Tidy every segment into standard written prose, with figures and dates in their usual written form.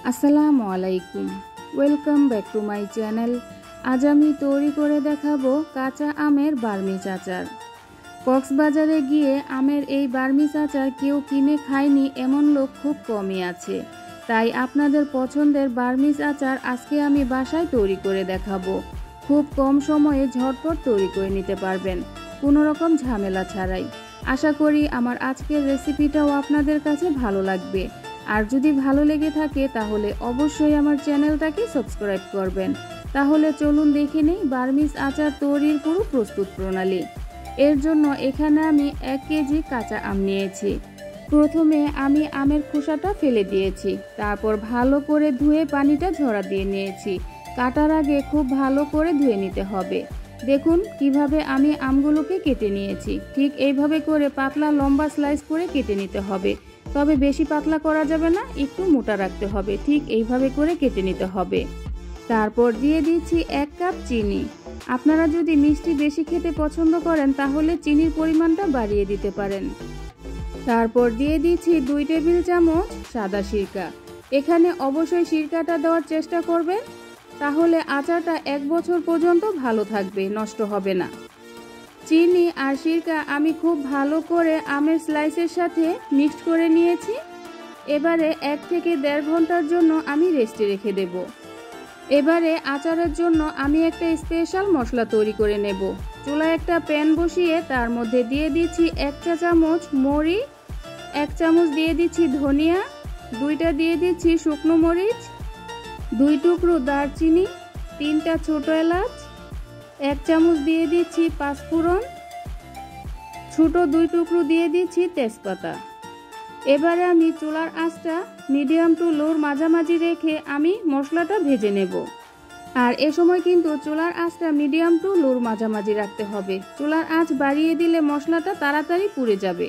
আসসালামু আলাইকুম, welcome back to my channel. আজ আমি তৈরি করে দেখাবো কাঁচা আমের বার্মিজ আচার। কক্সবাজারে গিয়ে আমের এই বার্মিজ আচার কেউ কিনে খায়নি এমন লোক খুব কমই আছে। তাই আপনাদের পছন্দের বার্মিজ আচার আজকে আমি বাসায় তৈরি করে দেখাবো। খুব কম সময়ে ঝটপট তৈরি করে নিতে পারবেন, কোনো রকম ঝামেলা ছাড়াই। আশা করি আমার আজকের রেসিপিটাও আপনাদের কাছে ভালো লাগবে। আর যদি ভালো লেগে থাকে তাহলে অবশ্যই আমার চ্যানেলটাকে সাবস্ক্রাইব করবেন। তাহলে চলুন দেখে নেই বার্মিজ আচার তৈরির পুরো প্রস্তুত প্রণালী। এর জন্য এখানে আমি 1 কেজি কাঁচা আম নিয়েছি। প্রথমে আমি আমের খোসাটা ফেলে দিয়েছি, তারপর ভালো করে ধুয়ে পানিটা ঝরা দিয়ে নিয়েছি। কাটার আগে খুব ভালো করে ধুয়ে নিতে হবে। দেখুন কিভাবে আমি আমগুলোকে কেটে নিয়েছি। ঠিক এইভাবে করে পাতলা লম্বা স্লাইস করে কেটে নিতে হবে, তবে বেশি পাতলা করা যাবে না, একটু মোটা রাখতে হবে। ঠিক এইভাবে করে কেটে নিতে হবে। তারপর দিয়ে দিচ্ছি 1 কাপ চিনি। আপনারা যদি মিষ্টি বেশি খেতে পছন্দ করেন তাহলে চিনির পরিমাণটা বাড়িয়ে দিতে পারেন। তারপর দিয়ে দিচ্ছি 2 টেবিল চামচ সাদা সিরকা। এখানে অবশ্যই সিরকাটা দেওয়ার চেষ্টা করবেন, তাহলে আচারটা 1 বছর পর্যন্ত ভালো থাকবে, নষ্ট হবে না। চিনি আর সিরকা আমি খুব ভালো করে আমের স্লাইসের সাথে মিক্সড করে নিয়েছি। এবারে 1 থেকে 1.5 ঘন্টার জন্য আমি রেস্টে রেখে দেব। এবারে আচারের জন্য আমি একটা স্পেশাল মশলা তৈরি করে নেব। চুলায় একটা প্যান বসিয়ে তার মধ্যে দিয়ে দিচ্ছি 1 চা চামচ মরিচ, 1 চামচ দিয়ে দিচ্ছি ধনিয়া, 2টা দিয়ে দিচ্ছি শুকনো মরিচ, 2 টুকরো দারচিনি, 3টা ছোট এলাচ, 1 চামচ দিয়ে দিচ্ছি পাঁচফোড়ন, ছোট 2 টুকরো দিয়ে দিচ্ছি তেজপাতা। এবারে আমি চুলার আঁচটা মিডিয়াম টু লোর মাঝামাঝি রেখে আমি মশলাটা ভেজে নেব। আর এ সময় কিন্তু চুলার আঁচটা মিডিয়াম টু লোর মাঝামাঝি রাখতে হবে। চুলার আঁচ বাড়িয়ে দিলে মশলাটা তাড়াতাড়ি পুড়ে যাবে।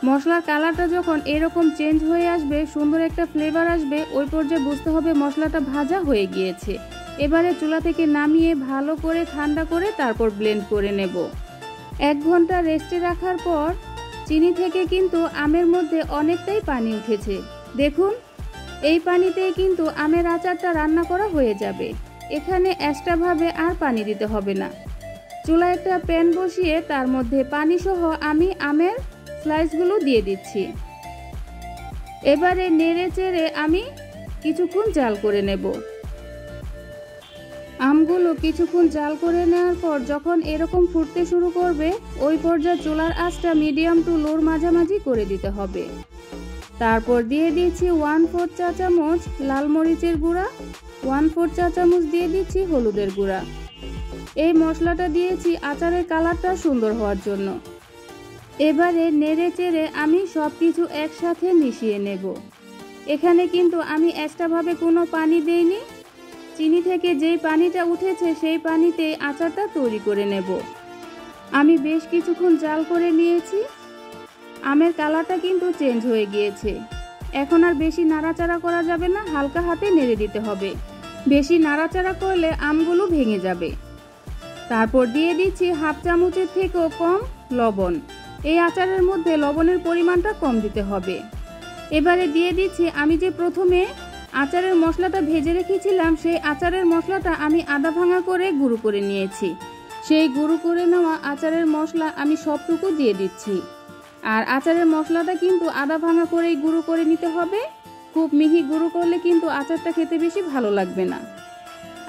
মশলার কালারটা যখন এরকম চেঞ্জ হয়ে আসবে, সুন্দর একটা ফ্লেভার আসবে, ওই পর্যায়ে বুঝতে হবে মশলাটা ভাজা হয়ে গিয়েছে। এবারে চুলা থেকে নামিয়ে ভালো করে ঠান্ডা করে তারপর ব্লেন্ড করে নেব। 1 ঘন্টা রেস্টে রাখার পর চিনি থেকে কিন্তু আমের মধ্যে অনেকটাই পানি উঠেছে। দেখুন এই পানিতেই কিন্তু আমের আচারটা রান্না করা হয়ে যাবে। এখানে এক্সট্রাভাবে আর পানি দিতে হবে না। চুলায় একটা প্যান বসিয়ে তার মধ্যে পানি সহ আমি আমের স্লাইসগুলো দিয়ে দিচ্ছি। এবারে নেড়ে চেড়ে আমি কিছুক্ষণ জাল করে নেব। আমগুলো কিছুক্ষণ জাল করে নেওয়ার পর যখন এরকম ফুটতে শুরু করবে, ওই পর্যায়ে চুলার আঁচটা মিডিয়াম টু লোর মাঝামাঝি করে দিতে হবে। তারপর দিয়ে দিচ্ছি 1/4 চা চামচ লাল মরিচের গুঁড়া, 1/4 চা চামচ দিয়ে দিচ্ছি হলুদের গুঁড়া। এই মশলাটা দিয়েছি আচারের কালারটা সুন্দর হওয়ার জন্য। এবারে নেড়ে চেড়ে আমি সব কিছু একসাথে মিশিয়ে নেব। এখানে কিন্তু আমি এক্সট্রাভাবে কোনো পানি দেইনি। চিনি থেকে যেই পানিটা উঠেছে সেই পানিতে আচারটা তৈরি করে নেব। আমি বেশ কিছুক্ষণ জাল করে নিয়েছি। আমের কালারটা কিন্তু চেঞ্জ হয়ে গিয়েছে। এখন আর বেশি নাড়াচাড়া করা যাবে না, হালকা হাতে নেড়ে দিতে হবে। বেশি নাড়াচাড়া করলে আমগুলো ভেঙে যাবে। তারপর দিয়ে দিচ্ছি 1/2 চামচের থেকেও কম লবণ। এই আচারের মধ্যে লবণের পরিমাণটা কম দিতে হবে। এবারে দিয়ে দিচ্ছি আমি যে প্রথমে আচারের মশলাটা ভেজে রেখেছিলাম, সেই আচারের মশলাটা আমি আধা ভাঙা করে গুঁড়ো করে নিয়েছি। সেই গুঁড়ো করে নেওয়া আচারের মশলা আমি সবটুকু দিয়ে দিচ্ছি। আর আচারের মশলাটা কিন্তু আধা ভাঙা করেই গুঁড়ো করে নিতে হবে। খুব মিহি গুঁড়ো করলে কিন্তু আচারটা খেতে বেশি ভালো লাগবে না।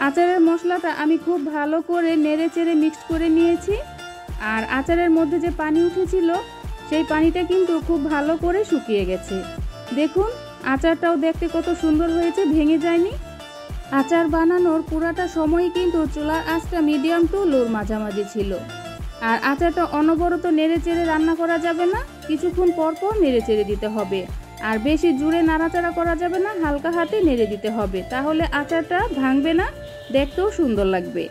আচারের মশলাটা আমি খুব ভালো করে নেড়ে চেড়ে মিক্সড করে নিয়েছি। আর আচারের মধ্যে যে পানি উঠেছিল সেই পানিটা কিন্তু খুব ভালো করে শুকিয়ে গেছে। দেখুন আচারটাও দেখতে কত সুন্দর হয়েছে, ভেঙে যায়নি। আচার বানানোর পুরাটা সময় কিন্তু চুলার আঁচটা মিডিয়াম টু লোর মাঝামাঝি ছিল। আর আচারটা অনবরত নেড়ে চেড়ে রান্না করা যাবে না, কিছুক্ষণ পর পর নেড়ে চেড়ে দিতে হবে। আর বেশি জোরে নাড়াচাড়া করা যাবে না, হালকা হাতে নেড়ে দিতে হবে, তাহলে আচারটা ভাঙবে না, দেখতেও সুন্দর লাগবে।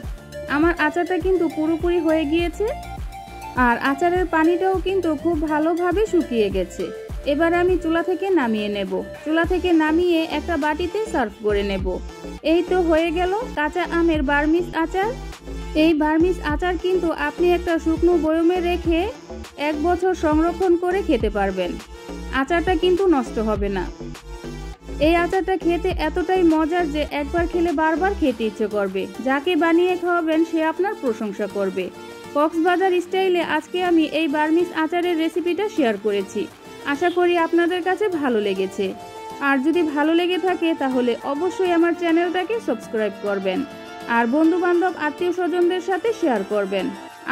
আমার আচারটা কিন্তু পুরোপুরি হয়ে গিয়েছে। আর আচারের পানিটাও কিন্তু খুব ভালোভাবে শুকিয়ে গেছে। এবার আমি চুলা থেকে নামিয়ে নেব। চুলা থেকে নামিয়ে একটা বাটিতে সার্ভ করে নেব। এই তো হয়ে গেল কাঁচা আমের বার্মিজ আচার। এই বার্মিজ আচার কিন্তু আপনি একটা শুকনো বয়মে রেখে 1 বছর সংরক্ষণ করে খেতে পারবেন। আচারটা কিন্তু নষ্ট হবে না। এই আচারটা খেতে এতটাই মজার যে একবার খেলে বারবার খেতে ইচ্ছে করবে। যাকে বানিয়ে খাওয়াবেন সে আপনার প্রশংসা করবে। কক্সবাজার স্টাইলে আজকে আমি এই বার্মিজ আচারের রেসিপিটা শেয়ার করেছি। আশা করি আপনাদের কাছে ভালো লেগেছে। আর যদি ভালো লেগে থাকে তাহলে অবশ্যই আমার চ্যানেলটাকে সাবস্ক্রাইব করবেন আর বন্ধুবান্ধব আত্মীয় স্বজনদের সাথে শেয়ার করবেন।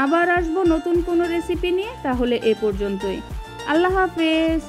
আবার আসবো নতুন কোনো রেসিপি নিয়ে। তাহলে এ পর্যন্তই। আল্লাহ হাফেজ।